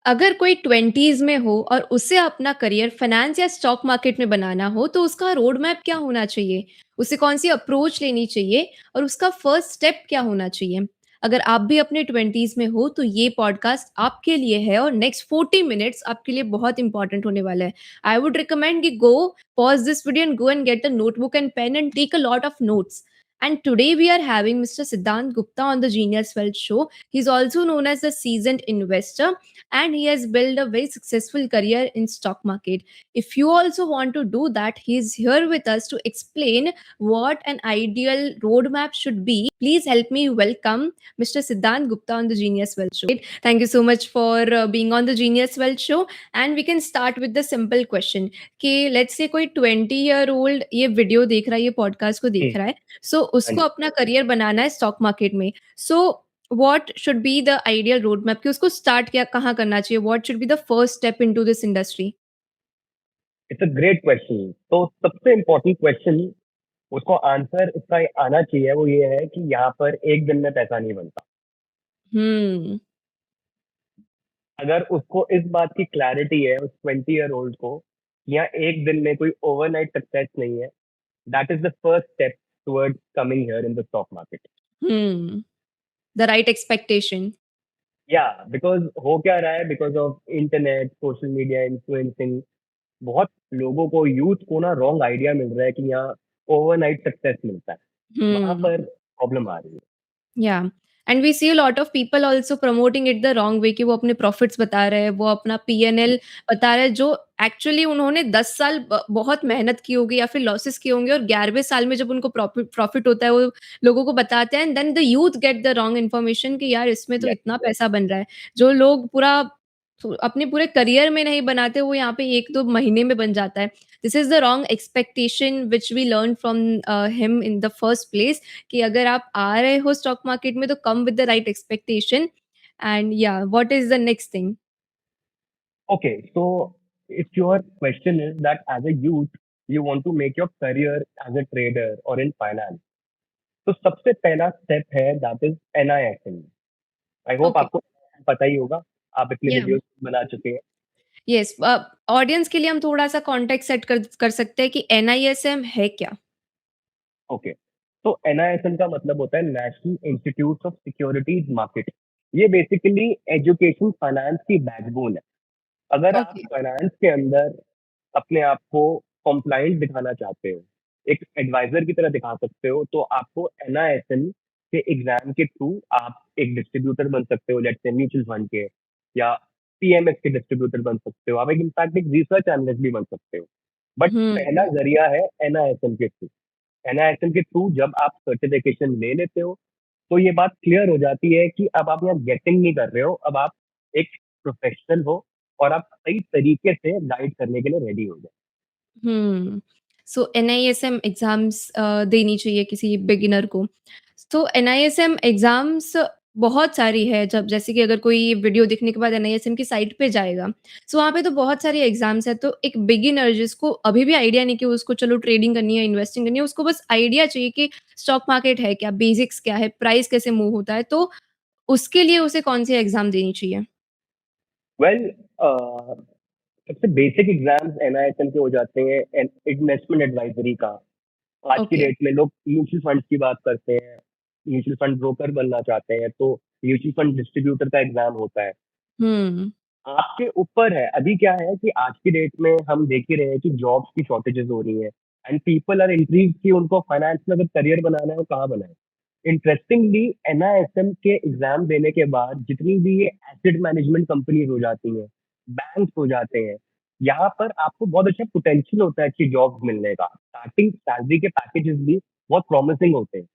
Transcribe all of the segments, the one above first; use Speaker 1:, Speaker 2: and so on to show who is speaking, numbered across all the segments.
Speaker 1: अगर कोई 20s में हो और उसे अपना करियर फाइनेंस या स्टॉक मार्केट में बनाना हो, तो उसका रोड मैप क्या होना चाहिए? उसे कौन-सी अप्रोच लेनी चाहिए और उसका फर्स्ट स्टेप क्या होना चाहिए? अगर आप भी अपने 20s में हो, तो ये पॉडकास्ट आपके लिए है और नेक्स्ट 40 मिनट्स आपके लिए बहुत इंपॉर्टेंट होने वाला है। आई वुड रिकमेंड कि go pause this video and go and get a notebook and pen and take a lot of notes. And today we are having Mr. Siddhant Gupta on the Genius Wealth Show. He's also known as a seasoned investor and he has built a very successful career in stock market. If you also want to do that, he's here with us to explain what an ideal roadmap should be. Please help me welcome Mr. Siddhant Gupta on the Genius Wealth Show. Thank you so much for being on the Genius Wealth Show. And we can start with the simple question कि let's say कोई 20 year old ये video देख रहा है, ये podcast को
Speaker 2: जी,
Speaker 1: देख रहा है, सो
Speaker 2: हाँ
Speaker 1: उसको
Speaker 2: जी।
Speaker 1: अपना करियर बनाना है स्टॉक मार्केट में। So what should be the ideal road map कि उसको स्टार्ट क्या कहाँ करना चाहिए? What should be the first step into this industry?
Speaker 2: It's a great question. तो सबसे इम्पोर्टेंट क्वेश्चन उसको आंसर इसका आना चाहिए वो ये है कि यहाँ पर एक दिन में पैसा नहीं बनता।
Speaker 1: हुँ,
Speaker 2: अगर उसको इस बात की क्लैरिटी है उस 20 ईयर ओल्ड को, यहाँ एक दिन में कोई ओवरनाइट सक्सेस नहीं है, that is the first step towards coming here in the stock market.
Speaker 1: Hmm, the right expectation.
Speaker 2: या बिकॉज़ हो क्या रहा है because of internet, social media influencing बहुत लोगों को यूथ को ना रॉन्ग आइडिया मिल रहा है कि यहाँ ओवरनाइट सक्सेस मिलता है। वहाँ
Speaker 1: हुँ।
Speaker 2: पर प्रॉब्लम आ रही है।
Speaker 1: या and we see a lot of people also promoting it the wrong way कि वो अपने प्रॉफिट्स बता रहे हैं, वो अपना पीएनएल बता रहे हैं जो एक्चुअली उन्होंने 10 साल बहुत मेहनत की होगी या फिर लॉसेस किए होंगे और 11वें साल में जब उनको प्रॉफिट प्रॉफिट होता है वो लोगों को बताते हैं and then the youth get the wrong information कि यार इसमें तो
Speaker 2: यस,
Speaker 1: इतना पैसा बन रहा है। जो लोग पूरा अपने पूरे करियर में नहीं बनाते वो यहाँ पे 1-2 महीने में बन जाता है। This is the wrong expectation which we learn from him in the first place कि अगर आप आ रहे हो स्टॉक मार्केट में तो come with the right expectation and yeah what is the next thing?
Speaker 2: okay, so if your question is that as a youth you want to make your career as a trader or in finance, तो सबसे पहला step है that is NISM। I hope
Speaker 1: okay,
Speaker 2: आपको पता ही होगा, आप इतने
Speaker 1: या
Speaker 2: वीडियोस बना चुके हैं।
Speaker 1: यस ऑडियंस के लिए हम थोड़ा-सा कॉन्टेक्स्ट सेट कर कर सकते हैं कि एनआईएसएम है क्या?
Speaker 2: ओके, तो NISM का मतलब होता है national institute of securities market. ये बेसिकली एजुकेशन फाइनेंस की बैकबोन है। अगर आप
Speaker 1: ओके।
Speaker 2: फाइनेंस के अंदर अपने आप को कॉम्प्लाइंट दिखाना चाहते हो, एक एडवाइजर की तरह दिखा सकते हो, तो आपको NISM के एग्जाम के थ्रू आप एक डिस्ट्रीब्यूटर बन सकते हो, लेट्स से म्यूचुअल फंड के, या PMS के डिस्ट्रीब्यूटर बन सकते हो, आप एक इनफैक्ट एक रिसर्च एनालिस्ट भी बन सकते हो। बट
Speaker 1: हुँ,
Speaker 2: पहला जरिया है NISM के थ्रू। NISM के थ्रू जब आप सर्टिफिकेशन ले लेते हो, तो ये बात क्लियर हो जाती है कि अब आप यहाँ गेटिंग नहीं कर रहे हो, अब आप एक प्रोफेशनल हो और आप सही तरीके से गाइड करने के लिए रेडी हो जाओ।
Speaker 1: हुँ। सो एनआईएसएम एग्ज़ाम्स देनी चाहिए किसी बिगिनर को। तो एनआईएसएम एग्ज़ाम्स बहुत सारी है जब जैसे कि अगर कोई वीडियो देखने के बाद एनआईएसएम की साइट पे जाएगा, सो वहाँ पे तो बहुत सारी एग्ज़ाम्स हैं। तो एक बिगिनर जिसको अभी भी आइडिया नहीं कि उसको चलो ट्रेडिंग करनी है, इन्वेस्टिंग करनी है, उसको बस आइडिया चाहिए कि स्टॉक मार्केट है क्या, बेसिक्स क्या है, प्राइस कैसे मूव होता है, तो उसके लिए उसे कौन-सी एग्ज़ाम देनी चाहिए?
Speaker 2: वेल सबसे बेसिक एग्जाम्स NISM के हो जाते हैं इन्वेस्टमेंट एडवाइजरी का। आज की
Speaker 1: ओके।
Speaker 2: डेट में लोग म्यूचुअल फंड की बात करते हैं, म्यूचुअल फंड ब्रोकर बनना चाहते हैं, तो म्यूचुअल फंड डिस्ट्रीब्यूटर का एग्जाम होता है।
Speaker 1: हुँ।
Speaker 2: आपके ऊपर है, अभी क्या है कि आज की डेट में हम देख ही रहे हैं कि जॉब्स की शॉर्टेजेस हो रही है एंड पीपल आर इंट्रीग्ड कि उनको फाइनेंस में अगर करियर बनाना है वो कहाँ बनाए। इंटरेस्टिंगली NISM के एग्जाम देने के बाद जितनी भी ये एसेट मैनेजमेंट कंपनीज हो जाती हैं, बैंक्स हो जाते हैं, यहाँ पर आपको बहुत अच्छा पोटेंशियल होता है अच्छी जॉब्स मिलने का। स्टार्टिंग सैलरी के पैकेजेस भी बहुत प्रॉमिसिंग होते हैं।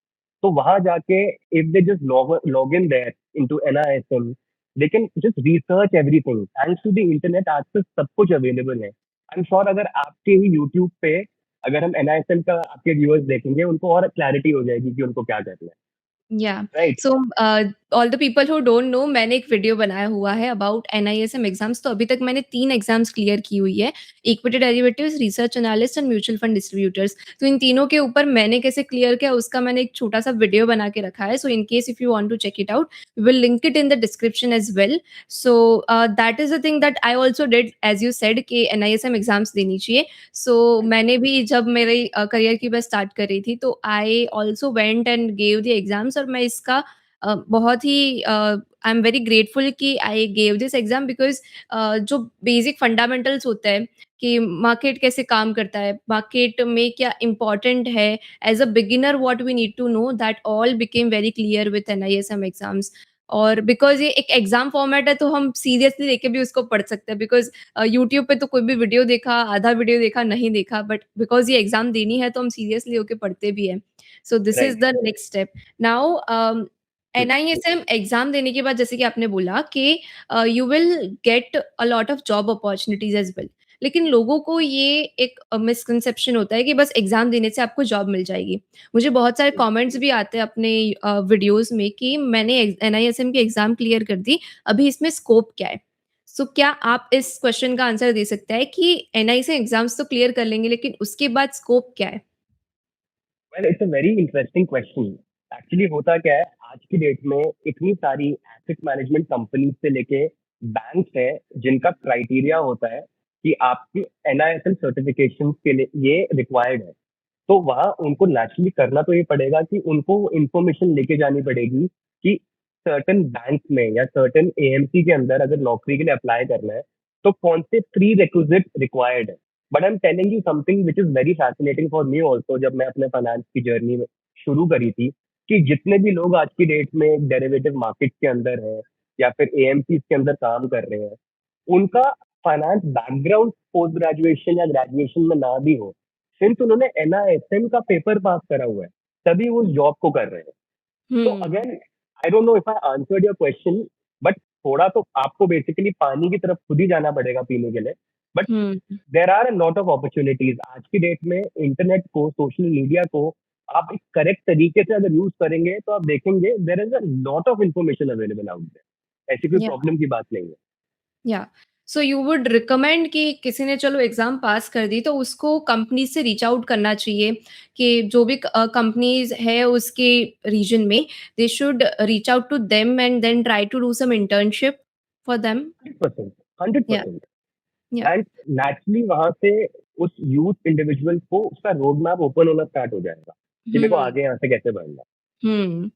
Speaker 2: तो वहाँ जाके if they just log in there into NISM, they can just research everything. Thanks to the internet आजकल सब कुछ अवेलेबल है। आई एम श्योर अगर आपके ही यूट्यूब पे अगर हम NISM का आपके व्यूअर्स देखेंगे, उनको और क्लैरिटी हो जाएगी कि उनको क्या करना है।
Speaker 1: Yeah.
Speaker 2: Right?
Speaker 1: So, all the people who don't know, मैंने एक वीडियो बनाया हुआ है अबाउट एनआईएसएम एग्ज़ाम्स। तो अभी तक मैंने 3 एग्ज़ाम्स क्लियर की हुई है। Equity derivatives, research analyst and mutual fund distributors. तो इन तीनों के ऊपर मैंने कैसे क्लियर किया उसका मैंने एक छोटा-सा वीडियो बना के रखा है। So in case if you want to check it out, we will link it in the description as well. So that is the thing that I also did as you said कि NISM exams देनी चाहिए। सो मैंने भी जब मेरे career की मैं start कर रही थी, तो I also went and gave the exams. और मैं इसका बहुत ही आई एम वेरी ग्रेटफुल कि I gave this exam because जो बेसिक फंडामेंटल्स होता है कि मार्केट कैसे काम करता है, मार्केट में क्या इम्पोर्टेंट है, as a beginner what we need to know, that all became very clear with NISM exams. और बिकॉज़ ये एक एग्ज़ाम फॉर्मेट है, तो हम सीरियसली लेके भी उसको पढ़ सकते हैं। बिकॉज़ यूट्यूब पे तो कोई भी वीडियो देखा, आधा वीडियो देखा, नहीं देखा, बट बिकॉज़ ये एग्ज़ाम देनी है, तो हम सीरियसली होके पढ़ते भी हैं। So this is
Speaker 2: right.
Speaker 1: The next step. Now
Speaker 2: hmm,
Speaker 1: NISM exam देने के बाद जैसे कि आपने बोला कि you will get a lot of job opportunities as well. लेकिन लोगों को ये एक मिसकंसेप्शन होता है कि बस एग्ज़ाम देने से आपको जॉब मिल जाएगी। मुझे बहुत सारे
Speaker 2: हुँ।
Speaker 1: कमेंट्स भी आते हैं अपने वीडियोज़ में कि मैंने एनआईएसएम की एग्ज़ाम क्लियर कर दी, अभी इसमें स्कोप क्या है? सो क्या आप इस क्वेश्चन का आंसर दे सकते हैं कि एनआईएसएम एग्ज़ाम्स तो क्लियर कर लेंगे, लेकिन उसके बाद स्कोप क्या है?
Speaker 2: Well it's a very interesting question. Actually होता क्या है, आज की डेट में इतनी सारी एसेट मैनेजमेंट कंपनी से लेके बैंक्स है, जिनका क्राइटेरिया होता है कि आपकी एनआईएसएम सर्टिफिकेशन के लिए ये रिक्वायर्ड है। तो वहाँ उनको नेचुरली करना तो ये पड़ेगा कि उनको इन्फॉर्मेशन लेके जानी पड़ेगी कि सर्टेन बैंक में या सर्टेन एएमसी के अंदर अगर नौकरी के लिए अप्लाई करना है, तो कौन से प्री रिक्विजिट रिक्वायर्ड है। But I am telling you something which is very fascinating for me also. जब मैं अपने फाइनेंस की जर्नी में शुरू करी थी, कि जितने भी लोग आज की डेट में डेरिवेटिव मार्केट के अंदर है या फिर एएमसी के अंदर काम कर रहे हैं, उनका फाइनेंस बैकग्राउंड पोस्ट ग्रेजुएशन या ग्रेजुएशन में ना भी हो, सिंस उन्होंने एनआईएसएम का पेपर पास करा हुआ है, तभी वो उस जॉब को कर रहे हैं। तो
Speaker 1: hmm,
Speaker 2: again, I don't know if I answered your question, but थोड़ा तो आपको बेसिकली पानी की तरफ खुद ही जाना पड़ेगा पीने के लिए। But
Speaker 1: hmm.
Speaker 2: There are a lot of opportunities. आज की डेट में इंटरनेट को, सोशल मीडिया को आप एक करेक्ट तरीके से अगर यूज करेंगे, तो आप देखेंगे there is a lot of information available out there. ऐसी कोई
Speaker 1: या
Speaker 2: प्रॉब्लम की बात नहीं है।
Speaker 1: या सो यू वुड रिकमेंड कि किसी ने चलो एग्ज़ाम पास कर दी, तो उसको कंपनी से रीच आउट करना चाहिए कि जो भी कंपनीज़ है उसके रीजन में, they should reach out to them and then try to do some internship for them?
Speaker 2: 100%, hundred
Speaker 1: या
Speaker 2: परसेंट
Speaker 1: या
Speaker 2: एंड नेचुरली वहां से उस यूथ इंडिविजुअल को उसका रोड मैप ओपन होना स्टार्ट हो जाएगा कि मेरे को
Speaker 1: हुँ,
Speaker 2: आगे यहाँ से कैसे बढ़ना
Speaker 1: हुँ।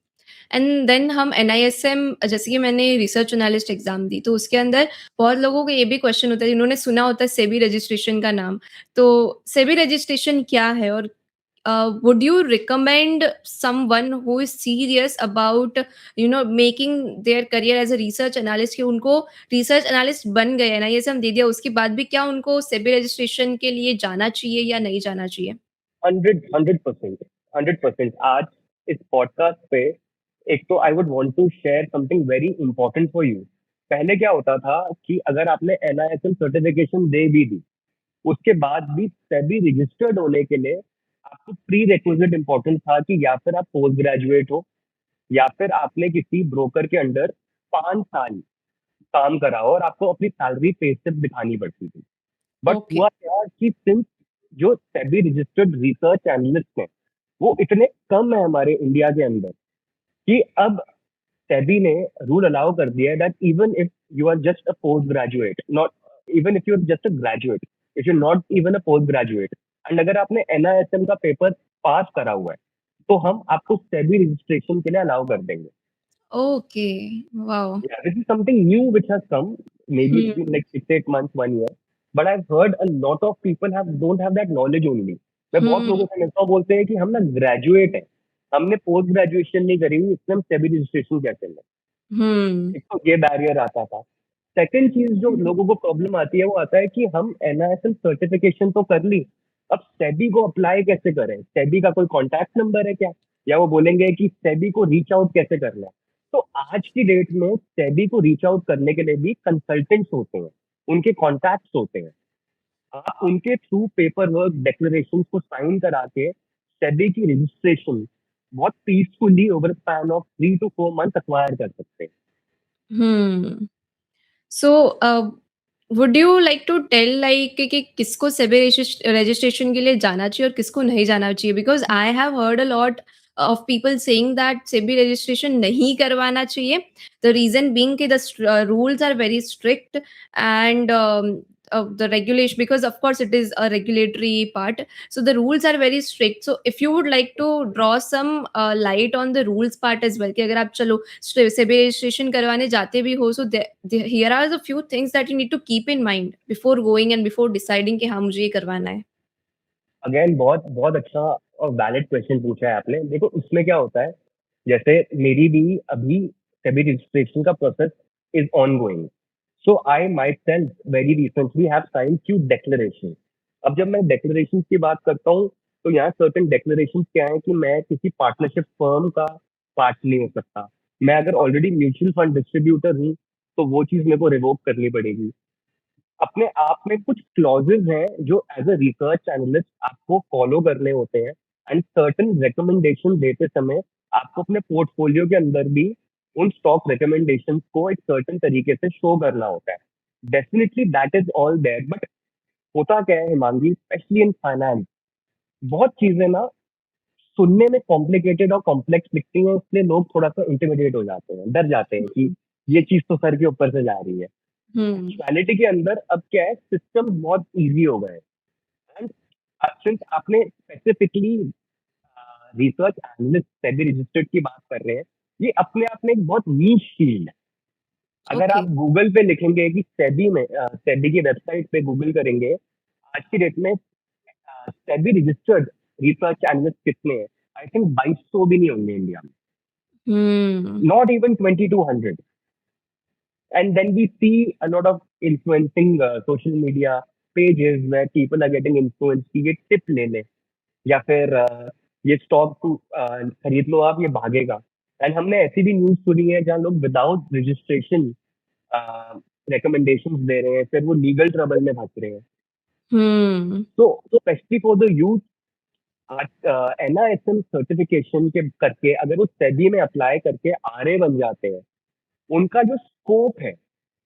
Speaker 1: एंड देन हम एनआईएसएम, जैसे कि मैंने रिसर्च एनालिस्ट एग्ज़ाम दी, तो उसके अंदर बहुत लोगों को ये भी क्वेश्चन होता है, जिन्होंने सुना होता है सेबी रजिस्ट्रेशन का नाम। तो सेबी रजिस्ट्रेशन क्या है? और would you recommend someone who is serious about making their career as a research analyst कि उनको रिसर्च एनालिस्ट बन गए एनआईएसएम दे दिया, उसके बाद भी क्या उनको सेबी रजिस्ट्रेशन के लिए जाना चाहिए या नहीं जाना चाहिए?
Speaker 2: 100%, 100%। आज इस पॉडकास्ट पे एक तो I would want to share something very important for you. पहले क्या होता था कि अगर आपने एनआईएसएम सर्टिफिकेशन दे भी दी, उसके बाद भी सेबी रजिस्टर्ड होने के लिए आपको प्री रिक्विजिट इंपॉर्टेंट था कि या फिर आप पोस्ट ग्रेजुएट हो, या फिर आपने किसी ब्रोकर के अंडर 5 साल काम करा हो और आपको अपनी सैलरी पे स्लिप दिखानी पड़ती थी। But
Speaker 1: okay.
Speaker 2: हुआ क्या कि सिंस जो सेबी रजिस्टर्ड रिसर्च एनालिस्ट हैं, वो इतने कम है हमारे इंडिया के अंदर, कि अब सेबी ने रूल अलाउ कर दिया है that even if you are just a post graduate, not even if you are just a graduate, if you not even a post graduate, and अगर आपने एनआईएसएम का पेपर पास करा हुआ है, तो हम आपको सेबी रजिस्ट्रेशन के लिए अलाउ कर देंगे।
Speaker 1: Okay. Wow.
Speaker 2: Yeah, this is something new which has come. Maybe it's been
Speaker 1: hmm.
Speaker 2: like 6 8 months, 1 year. But I've heard a lot of people have don't have that knowledge only. मैं बहुत
Speaker 1: हम्म।
Speaker 2: लोगों से मिलता हूँ, बोलते हैं कि हम ना ग्रेजुएट हैं, हमने पोस्ट ग्रेजुएशन नहीं करी हुई, इसमें हम सेबी रजिस्ट्रेशन कैसे लें।
Speaker 1: हम्म।
Speaker 2: एक तो ये बैरियर आता था। सेकंड चीज जो लोगों को प्रॉब्लम आती है, वो आता है कि हम एनआईएसएम सर्टिफिकेशन तो कर ली, अब सेबी को अप्लाई कैसे करें, सेबी का कोई कॉन्टैक्ट नंबर है क्या, या वो बोलेंगे कि सेबी को रीच आउट कैसे करना है। तो आज की डेट में सेबी को रीच आउट करने के लिए भी कंसल्टेंट्स होते हैं, उनके कॉन्टैक्ट्स होते हैं। आप उनके थ्रू पेपर वर्क डिक्लेरेशन को साइन करा के सेबी की रजिस्ट्रेशन बहुत peacefully over span of 3 to 4 months acquire कर सकते हैं।
Speaker 1: Hmm. So would you like to tell like कि किसको सेबी रजिस्ट्रेशन के लिए जाना चाहिए और किसको नहीं जाना चाहिए? Because I have heard a lot of people saying that SEBI registration नहीं करवाना चाहिए। द रीजन बीइंग कि the rules are very strict and the regulation, because of course it is a regulatory part, so the rules are very strict. So if you would like to draw some light on the rules part as well, कि अगर आप चलो SEBI registration करवाने जाते भी हो, so here are the few things that you need to keep in mind before going and before deciding कि हाँ मुझे ये करवाना है।
Speaker 2: अगेन बहुत बहुत अच्छा और वैलिड क्वेश्चन पूछा है आपने। देखो उसमें क्या होता है, जैसे मेरी भी अभी सेबी रजिस्ट्रेशन का process is ongoing. So I myself very recently have sign few declaration. अब जब मैं डेक्लेरेशन की बात करता हूँ, तो यहाँ सर्टन डेक्लेरेशन क्या है कि मैं किसी पार्टनरशिप फर्म का पार्ट नहीं हो सकता। मैं अगर ऑलरेडी म्यूचुअल फंड डिस्ट्रीब्यूटर हूँ, तो वो चीज़ मेरे को रिवोक करनी पड़ेगी। अपने आप में कुछ क्लॉजेज हैं जो एज अ रिसर्च एनालिस्ट आपको फॉलो करने होते हैं, एंड सर्टन रिकमेंडेशन देते समय आपको अपने पोर्टफोलियो के अंदर भी उन स्टॉक रिकमेंडेशन को एक सर्टन तरीके से शो करना होता है। Definitely that is all there, but होता क्या है हिमांगी, स्पेशली इन फाइनेंस, बहुत चीजें ना सुनने में कॉम्प्लिकेटेड और कॉम्प्लेक्स दिखती हैं, इसलिए लोग थोड़ा सा इंटिमिडेट हो जाते हैं, डर जाते हैं कि ये चीज तो सर के ऊपर से जा रही है।
Speaker 1: हम्म।
Speaker 2: एक्चुअलिटी के अंदर अब क्या है, सिस्टम बहुत इजी हो गए। एंड सिंस आपने specifically research analyst SEBI registered की बात कर रहे हैं, ये अपने आप में एक बहुत नीश फील्ड है। अगर
Speaker 1: ओके।
Speaker 2: आप गूगल पे लिखेंगे कि सेबी में, सेबी की वेबसाइट पे गूगल करेंगे, आज की डेट में सेबी रजिस्टर्ड रिसर्च एनालिस्ट कितने हैं? आई थिंक 2200 भी नहीं होंगे इंडिया में,
Speaker 1: hmm.
Speaker 2: Not even 2200। And then we see a lot of influencing social media pages where people are getting influenced कि ये टिप ले ले, या फिर ये स्टॉक खरीद लो आप, ये भागेगा। एंड हमने ऐसी भी न्यूज सुनी है जहाँ लोग विदाउट रजिस्ट्रेशन रिकमेंडेशंस दे रहे हैं, फिर वो लीगल ट्रबल में फंस रहे हैं।
Speaker 1: हम्म।
Speaker 2: तो specially for the youth, NISM certification के करके अगर वो सेबी में अप्लाई करके आरए बन जाते हैं, उनका जो स्कोप है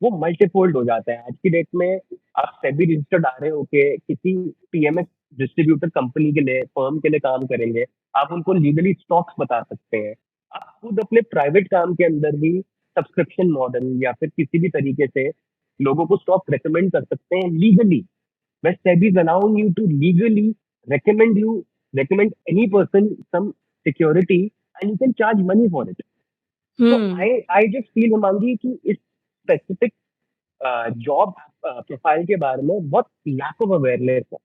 Speaker 2: वो मल्टीफोल्ड हो जाता है। आज की डेट में आप सेबी रजिस्टर्ड आ रहे हो के किसी पीएमएस डिस्ट्रीब्यूटर कंपनी के लिए, फर्म के लिए काम करेंगे, आप उनको लीगली स्टॉक्स बता सकते हैं। आप खुद अपने प्राइवेट काम के अंदर भी सब्सक्रिप्शन मॉडल या फिर किसी भी तरीके से लोगों को स्टॉक रेकमेंड कर सकते हैं legally. where SEBI is allowing you to legally recommend any person some security, and you can charge money for it. तो
Speaker 1: हम्म।
Speaker 2: आई जस्ट फील हिमांगी कि इस स्पेसिफिक जॉब प्रोफाइल के बारे में बहुत लैक ऑफ अवेयरनेस है,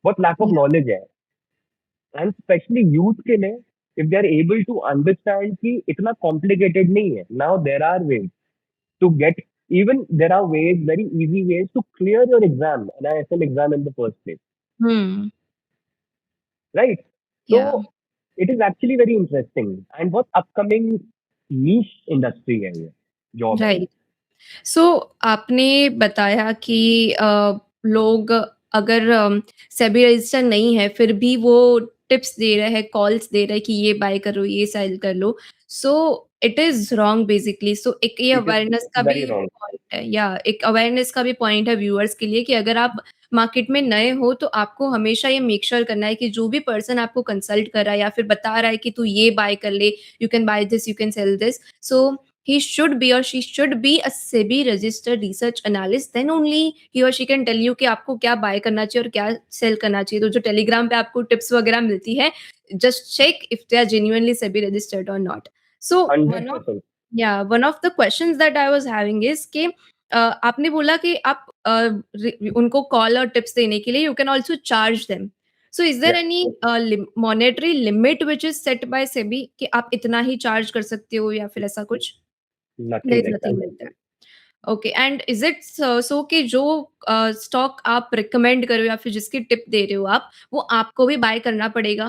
Speaker 2: बहुत लैक ऑफ नॉलेज है। एंड स्पेशली यूथ के लिए, if they are able to understand कि इतना कॉम्प्लिकेटेड नहीं है, now there are ways to get, even there are ways, very easy ways to clear your exam, NISM exam in the first place,
Speaker 1: hmm.
Speaker 2: right?
Speaker 1: या।
Speaker 2: So it is actually very interesting and बहुत upcoming niche industry है ये job है।
Speaker 1: Right. सो आपने बताया कि लोग अगर सेबी रजिस्टर नहीं है फिर भी वो टिप्स दे रहे हैं, कॉल्स दे रहे हैं कि ये बाय करो, ये सेल कर लो। So it is wrong basically. So एक ये
Speaker 2: It is
Speaker 1: अवेयरनेस का
Speaker 2: very
Speaker 1: भी
Speaker 2: wrong.
Speaker 1: पॉइंट है, या एक अवेयरनेस का भी पॉइंट है व्यूअर्स के लिए कि अगर आप मार्केट में नए हो तो आपको हमेशा ये मेक श्योर करना है कि जो भी पर्सन आपको कंसल्ट कर रहा है या फिर बता रहा है कि तू ये बाय कर ले, you can by this, you can sell this. So he should be or she should be a SEBI registered research analyst, then only he or she can tell you कि आपको क्या बाय करना चाहिए और क्या cell करना चाहिए। तो जो टेलीग्राम पे आपको टिप्स वगैरह मिलती है, just check if they are genuinely SEBI registered or not. So one of
Speaker 2: 100%.
Speaker 1: one of the questions that I was having is कि आपने बोला कि आप उनको कॉल और टिप्स देने के लिए you can also charge them. So is there
Speaker 2: Yes,
Speaker 1: any monetary limit which is set by SEBI कि आप इतना ही चार्ज कर सकते हो या फिर ऐसा कुछ? There
Speaker 2: nothing
Speaker 1: is
Speaker 2: like that.
Speaker 1: nothing like that. Okay. And is it so कि जो स्टॉक आप रिकमेंड कर रहे हो या फिर जिसकी टिप दे रहे हो आप, वो आपको भी बाय करना पड़ेगा?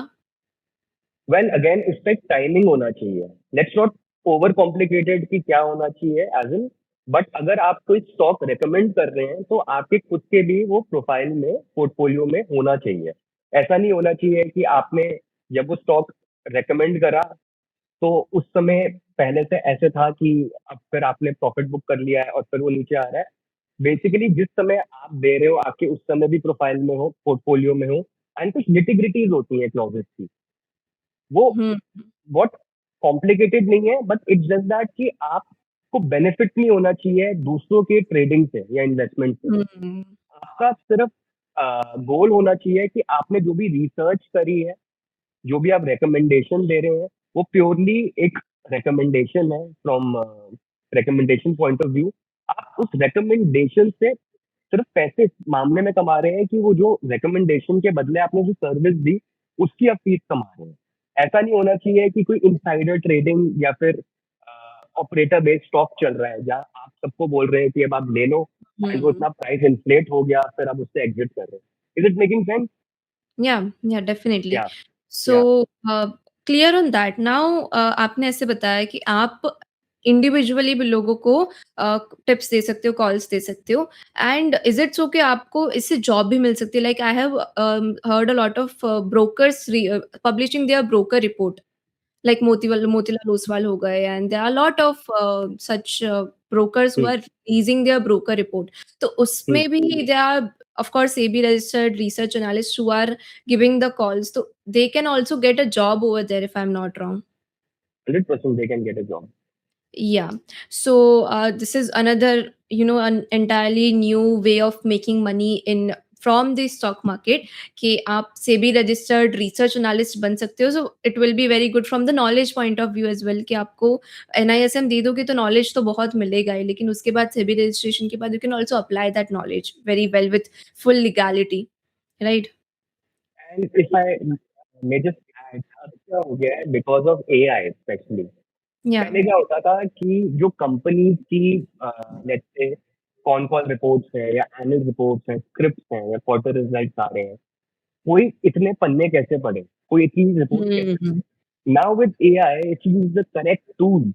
Speaker 2: वेल अगेन उस पर टाइमिंग होना चाहिए। लेट्स नॉट ओवर कॉम्प्लिकेटेड कि क्या होना चाहिए एज इन, बट अगर आप कोई स्टॉक रेकमेंड कर रहे हैं तो आपके खुद के भी वो प्रोफाइल में, पोर्टफोलियो में होना चाहिए। ऐसा नहीं होना चाहिए कि आपने जब वो स्टॉक रिकमेंड करा, तो उस समय पहले से ऐसे था कि अब फिर आपने प्रॉफिट बुक कर लिया है और फिर वो नीचे आ रहा है। बेसिकली जिस समय आप दे रहे हो, आपके उस समय भी प्रोफाइल में हो, पोर्टफोलियो में हो, एंड कुछ निटी-ग्रिटीज़ होती हैं क्लॉज़ेज़ की। वो
Speaker 1: हुँ,
Speaker 2: बहुत कॉम्प्लिकेटेड नहीं है, बट इट्स जस्ट दैट कि आपको बेनिफिट नहीं होना चाहिए दूसरों के ट्रेडिंग से या इन्वेस्टमेंट से।
Speaker 1: हुँ,
Speaker 2: आपका सिर्फ गोल होना चाहिए कि आपने जो भी रिसर्च करी है, जो भी आप रिकमेंडेशन दे रहे हैं, वो प्योरली एक रिकमेंडेशन है from recommendation point of view. आप उस रिकमेंडेशन से सिर्फ पैसे इस मामले में कमा रहे हैं कि वो जो रिकमेंडेशन के बदले आपने जो सर्विस दी, उसकी आप फीस कमा रहे हैं। ऐसा नहीं होना चाहिए कि कोई इनसाइडर ट्रेडिंग या फिर ऑपरेटर बेस्ड स्टॉक चल रहा है, जहाँ आप सबको बोल रहे हैं कि अब आप ले लो, एंड वो
Speaker 1: हुँ।
Speaker 2: इतना प्राइस इन्फ्लेट हो गया, फिर आप उससे एग्जिट कर रहे हैं। Is it making sense?
Speaker 1: या डेफिनिटली।
Speaker 2: या
Speaker 1: सो
Speaker 2: या
Speaker 1: क्लियर ऑन दैट नाउ आपने ऐसे बताया कि आप इंडिविजुअली भी लोगों को टिप्स दे सकते हो, कॉल्स दे सकते हो एंड इज़ इट सो कि आपको इससे जॉब भी मिल सकती है? Like I have heard a lot of brokers publishing their broker report like Motilal Oswal हो गए and there are a lot of such brokers who
Speaker 2: hmm,
Speaker 1: are releasing their broker report. तो
Speaker 2: हम्म,
Speaker 1: उसमें भी there are of course SEBI registered research analysts who are giving the calls. So they can also get a job over there if I'm not wrong.
Speaker 2: 100% they can get a job.
Speaker 1: Yeah. So this is another, an entirely new way of making money in from the stock market कि आप SEBI registered research analyst बन सकते हो. So it will be very good from the knowledge point of view as well कि आपको NISM दे दोगे तो knowledge तो बहुत मिलेगा ही, लेकिन उसके बाद सेबी रजिस्ट्रेशन के बाद you can also apply that knowledge very well with full legality, right?
Speaker 2: And if I may just add, अब क्या हो गया है बिकॉज़ ऑफ एआई स्पेशली।
Speaker 1: या
Speaker 2: पहले क्या होता था कि जो कंपनीज़ की लेट्स से कॉन-कॉल रिपोर्ट्स हैं या एनुअल रिपोर्ट्स हैं, स्क्रिप्ट्स हैं या क्वार्टर रिजल्ट्स आ रहे हैं, कोई इतने पन्ने कैसे पढ़े? कोई इतनी रिपोर्ट कैसे
Speaker 1: हम्म,
Speaker 2: पढ़े? Now with AI, if you use the correct tools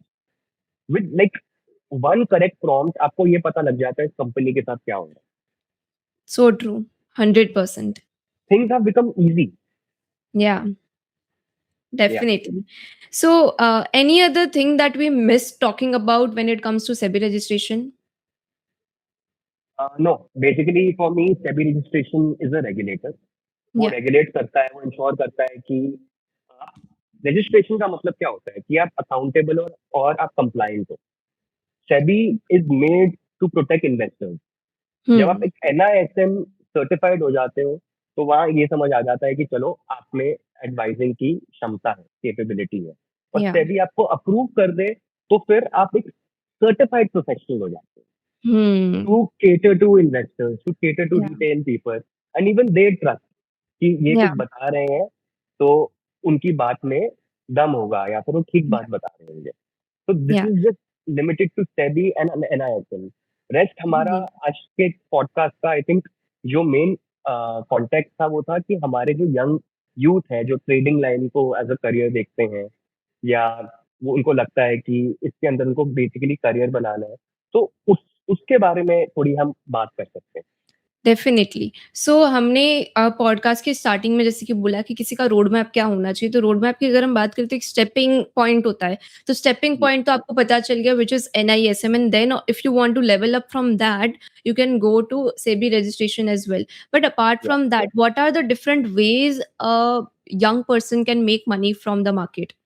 Speaker 2: with like one correct prompt, आपको ये पता लग जाता है इस कंपनी के साथ क्या हो रहा है।
Speaker 1: So true, 100%.
Speaker 2: Things have become easy.
Speaker 1: या
Speaker 2: Yeah.
Speaker 1: definitely. So, any other thing that we missed talking about when it comes to SEBI registration?
Speaker 2: No, basically for me SEBI registration is a regulator. वो
Speaker 1: Yeah.
Speaker 2: Regulate करता है, वो ensure करता है कि registration का मतलब क्या होता है कि आप अकाउंटेबल हो और आप कंप्लायंट हो। SEBI is made to protect investors. जब आप
Speaker 1: Hmm.
Speaker 2: एक एनआईएसएम सर्टिफाइड हो जाते हो, तो वहाँ ये समझ आ जाता है कि चलो आप में एडवाइजिंग की क्षमता है, कैपेबिलिटी है, और
Speaker 1: Yeah.
Speaker 2: सेबी आपको अप्रूव कर दे, तो फिर आप एक सर्टिफाइड प्रोफेशनल हो जाते हो
Speaker 1: Hmm.
Speaker 2: to cater to investors, to cater to
Speaker 1: Yeah.
Speaker 2: retail people, and even they trust कि ये
Speaker 1: Yeah.
Speaker 2: कुछ बता रहे हैं, तो उनकी बात में दम होगा या फिर वो ठीक
Speaker 1: Yeah.
Speaker 2: बात बता रहे होंगे। तो this
Speaker 1: Yeah.
Speaker 2: Is just limited to SEBI and NISM. Rest हमारा
Speaker 1: Mhm.
Speaker 2: आज के पॉडकास्ट का आई थिंक जो मेन कॉन्टेक्स्ट था वो था कि हमारे जो यंग यूथ है जो ट्रेडिंग लाइन को एज अ करियर देखते हैं, या वो उनको लगता है कि इसके अंदर उनको बेसिकली करियर बनाना है, तो उसके बारे में थोड़ी हम बात कर सकते हैं।
Speaker 1: डेफ़िनिटली। सो हमने पॉडकास्ट के स्टार्टिंग में जैसे कि बोला कि किसी का रोड मैप क्या होना चाहिए, तो रोड मैप की अगर हम बात करें तो एक स्टेपिंग पॉइंट होता है। तो स्टेपिंग
Speaker 2: जी।
Speaker 1: पॉइंट तो आपको पता चल गया which is NISM and then if you want to level up from that, you can go to SEBI registration as well. But apart
Speaker 2: yeah
Speaker 1: from that, what are the different ways a young person can make money from the market?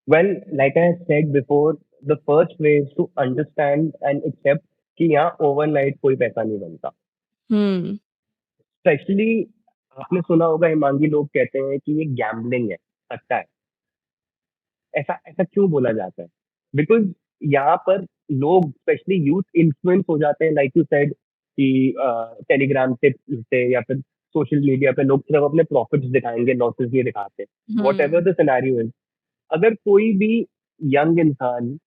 Speaker 2: Well like I said before, the first way is to understand and accept कि यहाँ overnight कोई पैसा नहीं बनता।
Speaker 1: Hmm.
Speaker 2: Specially आपने सुना होगा हिमांगी, लोग कहते हैं कि ये गैम्बलिंग है, सट्टा है। ऐसा ऐसा क्यों बोला जाता है? बिकॉज़ यहाँ पर लोग स्पेशली यूथ इन्फ्लुएंस हो जाते हैं, लाइक यू सेड कि टेलीग्राम से या फिर सोशल मीडिया पे लोग सिर्फ अपने प्रॉफिट्स दिखाएँगे, लॉसेस नहीं दिखाते। Whatever
Speaker 1: Hmm.
Speaker 2: The scenario is, अगर कोई भी यंग इंसान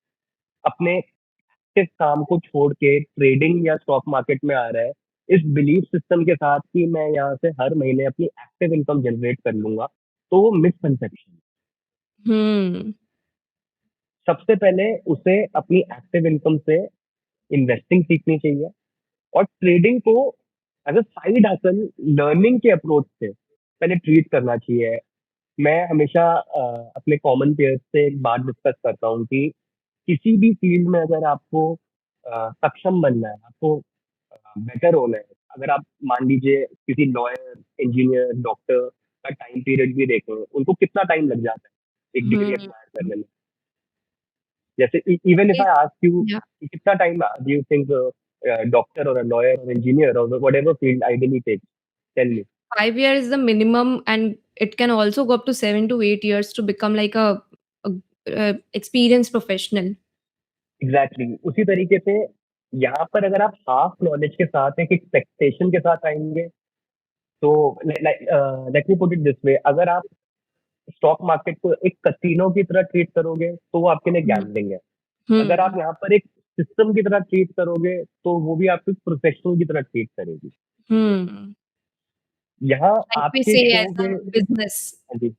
Speaker 2: अपने एक्टिव काम को छोड़ के ट्रेडिंग या स्टॉक मार्केट में आ रहा है, इस बिलीफ सिस्टम के साथ कि मैं यहाँ से हर महीने अपनी एक्टिव इनकम जनरेट कर लूँगा, तो वो मिसकंसेप्शन है।
Speaker 1: Hmm.
Speaker 2: सबसे पहले उसे अपनी एक्टिव इनकम से इन्वेस्टिंग सीखनी चाहिए, और ट्रेडिंग को as a side hustle learning के अप्रोच से पहले ट्रीट करना चाहिए। मैं हमेशा अपने कॉमन पेयर्स से एक बात डिस्कस करता हूँ कि किसी भी फील्ड में अगर आपको सक्षम बनना है, आपको बेटर होना है, अगर आप मान लीजिए किसी लॉयर, इंजीनियर, डॉक्टर का टाइम पीरियड भी देखें, उनको कितना टाइम लग जाता है एक डिग्री
Speaker 1: हुँ,
Speaker 2: एक्वायर करने में। जैसे इवन इफ
Speaker 1: ये
Speaker 2: आई आस्क यू
Speaker 1: या
Speaker 2: कितना time do you think doctor और लॉयर और इंजीनियर और whatever field ideally takes, tell me.
Speaker 1: 5 years is the minimum, and it can also go up to 7 to 8 years to become like a experienced professional.
Speaker 2: Exactly उसी तरीके से यहाँ पर अगर आप हाफ नॉलेज के साथ एक एक्सपेक्टेशन के साथ आएंगे, तो let me put it this way, अगर आप स्टॉक मार्केट को एक कसिनो की तरह ट्रीट करोगे तो वो आपके लिए
Speaker 1: हुँ,
Speaker 2: गैम्बलिंग है। अगर आप
Speaker 1: हुँ,
Speaker 2: यहाँ पर एक सिस्टम की तरह ट्रीट करोगे तो वो भी आपको प्रोफेशनल की तरह ट्रीट करेगी।
Speaker 1: हुँ,
Speaker 2: यहाँ
Speaker 1: like we
Speaker 2: आपके
Speaker 1: say
Speaker 2: शो
Speaker 1: as
Speaker 2: पे,
Speaker 1: a business.
Speaker 2: हाँ जी,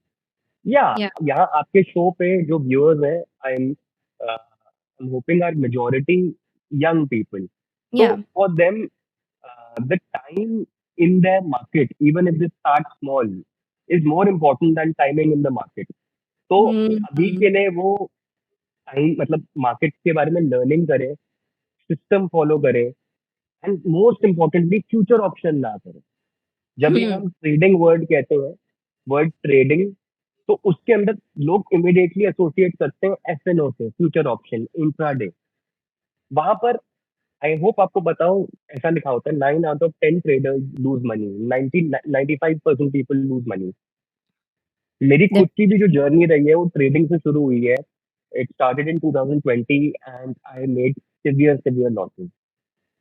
Speaker 2: या
Speaker 1: Yeah,
Speaker 2: यहाँ आपके शो पे जो व्यूअर्स हैं, I am hoping are majority young people. So
Speaker 1: yeah.
Speaker 2: for them, the time in their market, even if they start small, is more important than timing in the market. तो अभी
Speaker 1: हुँ,
Speaker 2: के लिए वो time मतलब market के बारे में learning करें, सिस्टम फॉलो करें, and most importantly future option ना करें। जब भी
Speaker 1: हुँ,
Speaker 2: हम ट्रेडिंग वर्ड कहते हैं, वर्ड ट्रेडिंग, तो उसके अंदर लोग इमिडिएटली एसोसिएट करते हैं एफएनओ से, फ्यूचर ऑप्शन, इंट्राडे। वहां पर आई होप आपको बताऊं, ऐसा लिखा होता है 9 out of 10 traders lose money, 95% people lose money. मेरी खुद की भी जो
Speaker 1: definitely.
Speaker 2: जर्नी रही है वो ट्रेडिंग से शुरू हुई है। It started in 2020 and I made severe severe losses.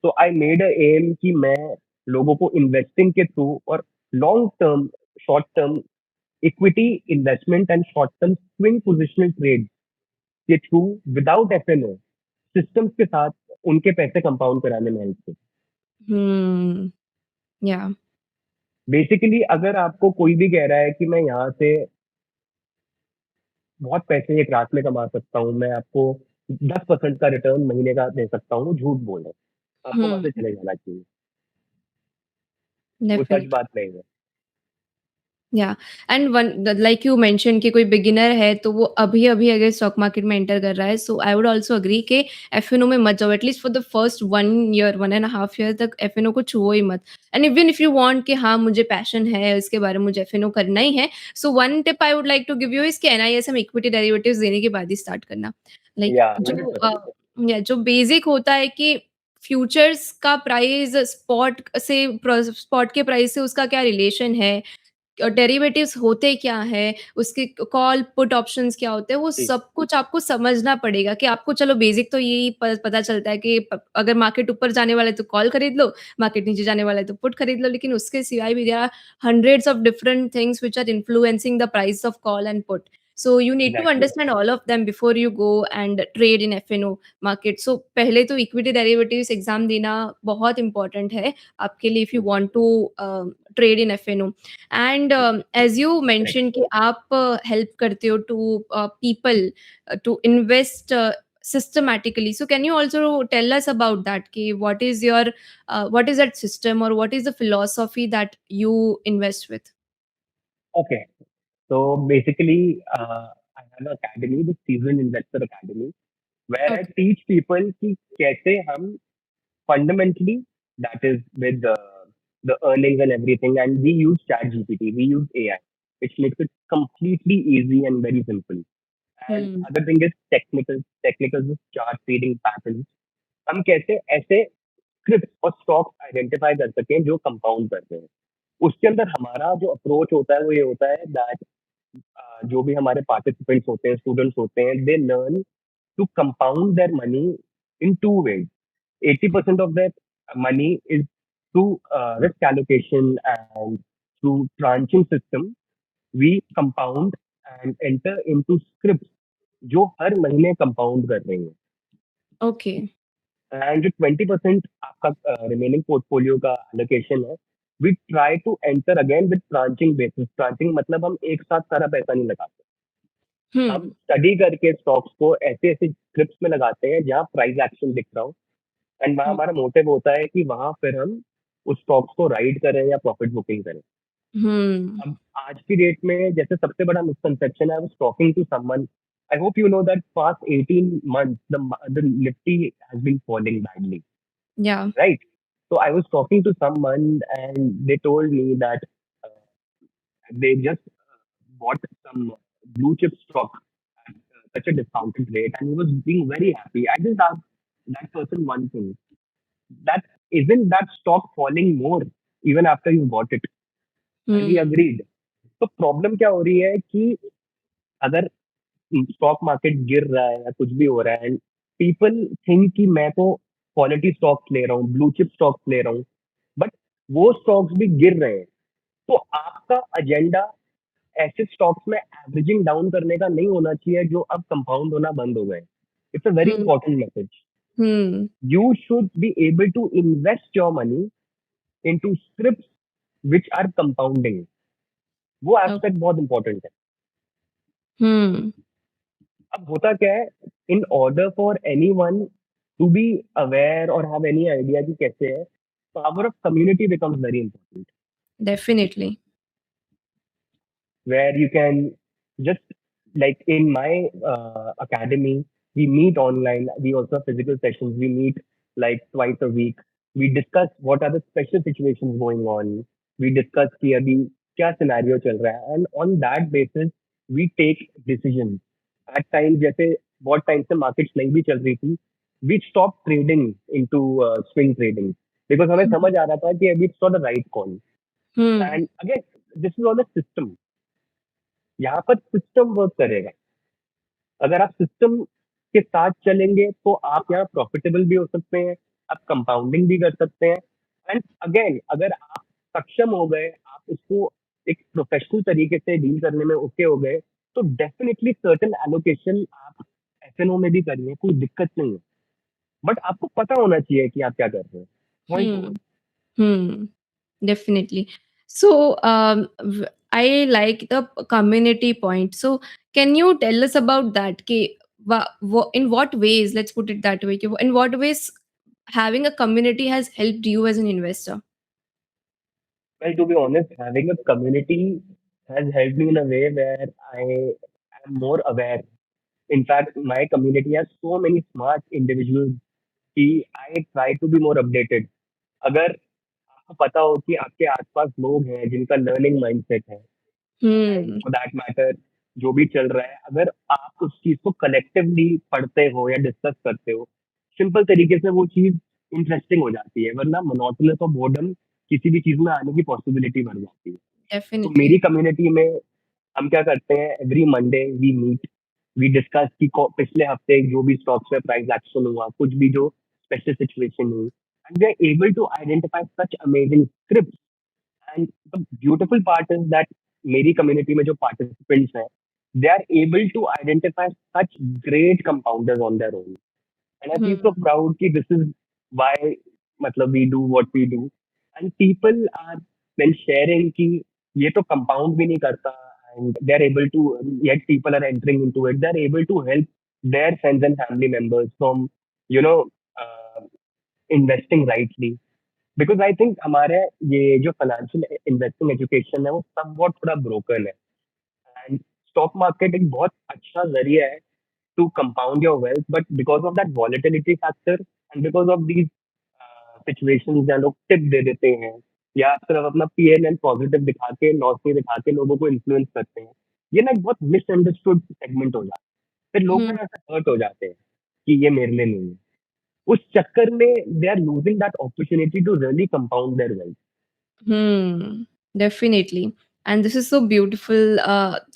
Speaker 2: तो आई मेड अ एम कि मैं लोगों को इन्वेस्टिंग के थ्रू और long term, short term equity investment and short term swing positional trade के थ्रू विदाउट एफएनओ सिस्टम्स के साथ उनके पैसे कंपाउंड कराने में हेल्प की।
Speaker 1: Hmm, yeah.
Speaker 2: बेसिकली अगर आपको कोई भी कह रहा है कि मैं यहाँ से बहुत पैसे एक रात में कमा सकता हूँ, मैं आपको 10% का रिटर्न महीने का दे सकता हूँ, वो झूठ बोल रहा है। आपको वहां
Speaker 1: Hmm,
Speaker 2: से चले जाना चाहिए। वो सच
Speaker 1: definitely.
Speaker 2: बात नहीं है।
Speaker 1: या and one like you mention कि कोई बिगिनर है तो वो अभी-अभी अगर स्टॉक मार्केट में एंटर कर रहा है, सो आई वुड आल्सो एग्री कि एफएनओ में मत जाओ, at least for the first 1 year, 1 and a half year तक एफएनओ को छुओ ही मत। And even if you want कि हाँ, मुझे पैशन है इसके बारे में, मुझे एफएनओ करना ही है, so one tip I would like to give you is कि एनआईएसएम इक्विटी डेरिवेटिव्स देने के बाद ही स्टार्ट करना। लाइक
Speaker 2: या
Speaker 1: जो
Speaker 2: 100%।
Speaker 1: या जो बेसिक होता है कि फ्यूचर्स का प्राइस स्पॉट के प्राइस से उसका क्या रिलेशन है, डेरिवेटिव्स होते क्या हैं, उसके कॉल पुट ऑप्शंस क्या होते हैं, वो
Speaker 2: जी,
Speaker 1: सब कुछ आपको समझना पड़ेगा कि आपको चलो बेसिक तो यही पता चलता है कि अगर मार्केट ऊपर जाने वाला है तो कॉल खरीद लो, मार्केट नीचे जाने वाला है तो पुट खरीद लो, लेकिन उसके सिवाय भी there are hundreds of different things which are influencing the price of call and put. So you need to
Speaker 2: exactly.
Speaker 1: understand all of them before you go and trade in FNO market. So पहले तो equity derivatives exam देना बहुत important है आपके लिए, if you want to trade in F N O. And as you
Speaker 2: correct.
Speaker 1: Mention कि आप help करते हो to people to invest systematically, so can you also tell us about that, ki what is that system, or what is the philosophy that you invest with?
Speaker 2: Okay, तो basically I have a academy, the season investor academy, where I
Speaker 1: Okay.
Speaker 2: Teach people कि कैसे हम fundamentally, that is with the earnings and everything, and we use ChatGPT, we use AI, which makes it completely easy and very simple. And
Speaker 1: Hmm.
Speaker 2: other thing is technical is chart reading patterns. हम कैसे ऐसे script और stocks identify कर सकें जो compound करते हैं। उसके अंदर हमारा जो अप्रोच होता है वो ये होता है दैट जो भी हमारे पार्टिसिपेंट्स होते हैं, स्टूडेंट्स होते हैं, they learn to compound their money in two ways. 80% of their money is through risk allocation and through tranching system. We compound and enter into scripts जो हर महीने कंपाउंड कर रही हैं।
Speaker 1: Okay.
Speaker 2: एंड जो 20% आपका रिमेनिंग पोर्टफोलियो का allocation है, we try to enter again with tranching basis. Tranching मतलब हम एक साथ सारा पैसा नहीं लगाते, हम
Speaker 1: Hmm.
Speaker 2: स्टडी करके स्टॉक्स को ऐसे ऐसे स्क्रिप्ट्स में लगाते हैं जहाँ प्राइस एक्शन दिख रहा हो, एंड वहाँ
Speaker 1: Okay.
Speaker 2: हमारा मोटिव होता है कि वहाँ फिर हम उस स्टॉक्स को राइड करें या प्रॉफिट बुकिंग करें।
Speaker 1: हुँ,
Speaker 2: अब आज की डेट में जैसे सबसे बड़ा मिसकंसेप्शन है, I was talking to someone, I hope you know that past 18 months the Nifty has been falling badly,
Speaker 1: yeah,
Speaker 2: right? So I was talking to someone and they told me that uh, they just bought some blue chip stock at such a discounted rate and he was being very happy. I just asked that person one thing, that isn't that stock falling more even after you bought it? And he
Speaker 1: hmm,
Speaker 2: agreed. तो problem क्या हो रही है कि अगर stock market गिर रहा है या कुछ भी हो रहा है एंड पीपल थिंक कि मैं तो क्वालिटी स्टॉक्स ले रहा हूँ, ब्लू चिप स्टॉक्स ले रहा हूँ, बट वो स्टॉक्स भी गिर रहे हैं। तो आपका एजेंडा ऐसे स्टॉक्स में एवरेजिंग डाउन करने का नहीं होना चाहिए जो अब कंपाउंड होना बंद हो गए। It's a very
Speaker 1: hmm,
Speaker 2: important message.
Speaker 1: Hmm,
Speaker 2: You should be able to invest your money into scripts which are compounding. वो
Speaker 1: ओ
Speaker 2: एस्पेक्ट बहुत इंपॉर्टेंट है।
Speaker 1: हुँ,
Speaker 2: अब होता क्या है, in order for anyone to be aware और हैव एनी आइडिया कि कैसे है, power of community becomes very important,
Speaker 1: definitely.
Speaker 2: where you can just, like in my academy, we meet online, we also have physical sessions, we meet like twice a week, we discuss what are the special situations going on, we discuss कि अभी क्या scenario चल रहा है and on that basis we take decision. At time जैसे बहुत time से markets नहीं भी चल रही थी, we stop trading into swing trading because हमें
Speaker 1: हुँ,
Speaker 2: समझ आ रहा था कि अभी it's not the right call.
Speaker 1: Hmm,
Speaker 2: and again this is on a system, यहाँ पर सिस्टम वर्क करेगा। अगर आप सिस्टम के साथ चलेंगे तो आप यहाँ प्रॉफिटेबल भी हो सकते हैं, आप कंपाउंडिंग भी कर सकते हैं एंड अगेन अगर आप सक्षम हो गए, आप इसको एक प्रोफेशनल तरीके से डील करने में ओके हो गए, तो डेफिनेटली सर्टेन एलोकेशन आप एफएनओ में भी करिए, कोई दिक्कत नहीं है। बट आपको पता होना चाहिए कि आप क्या कर रहे हैं। Point over.
Speaker 1: Hmm, hmm, definitely. So we I like the community point. So, can you tell us about that? कि in what ways, let's put it that way, कि in what ways having a community has helped you as an investor?
Speaker 2: Well, to be honest, having a community has helped me in a way where I am more aware. In fact, my community has so many smart individuals कि I try to be more updated. अगर आपको पता हो कि आपके आसपास लोग हैं जिनका लर्निंग माइंडसेट है and
Speaker 1: hmm,
Speaker 2: for that matter जो भी चल रहा है, अगर आप उस चीज को कलेक्टिवली पढ़ते हो या डिस्कस करते हो, सिंपल तरीके से वो चीज इंटरेस्टिंग हो जाती है, वरना मोनोटोनस और बोर्डम किसी भी चीज में आने की पॉसिबिलिटी बढ़ जाती है। तो
Speaker 1: डेफ़िनिटली।
Speaker 2: मेरी कम्युनिटी में हम क्या करते हैं, every Monday we meet, we discuss कि पिछले हफ्ते जो भी स्टॉक्स में प्राइस एक्शन हुआ, कुछ भी जो स्पेशल सिचुएशन हुई, and we are able to identify such amazing script. And the beautiful part is that मेरी कम्युनिटी में जो पार्टिसिपेंट्स हैं, they are able to identify such great compounders on their own and I feel so
Speaker 1: hmm,
Speaker 2: proud कि this is why, मतलब we do what we do and people are then sharing कि ये तो compound भी नहीं करता and they are able to, yet people are entering into it, they are able to help their friends and family members from, you know, uh, investing rightly. Because I think हमारे ये जो financial investing education है वो somewhat थोड़ा broken है and stock market एक बहुत अच्छा जरिया है to compound your wealth, but because of that volatility factor and because of these situations जहाँ लोग टिप दे देते हैं या सिर्फ अपना पीएनएल पॉजिटिव दिखा के लॉस नहीं दिखा के लोगों को इन्फ्लुएंस करते हैं, ये ना एक बहुत मिसअंडरस्टूड सेगमेंट हो जाता है। फिर लोग
Speaker 1: हुँ,
Speaker 2: ना ऐसे हर्ट हो जाते हैं कि ये मेरे लिए नहीं है, उस चक्कर में they are losing that opportunity to really compound their wealth.
Speaker 1: Hmm, definitely and this is so beautiful,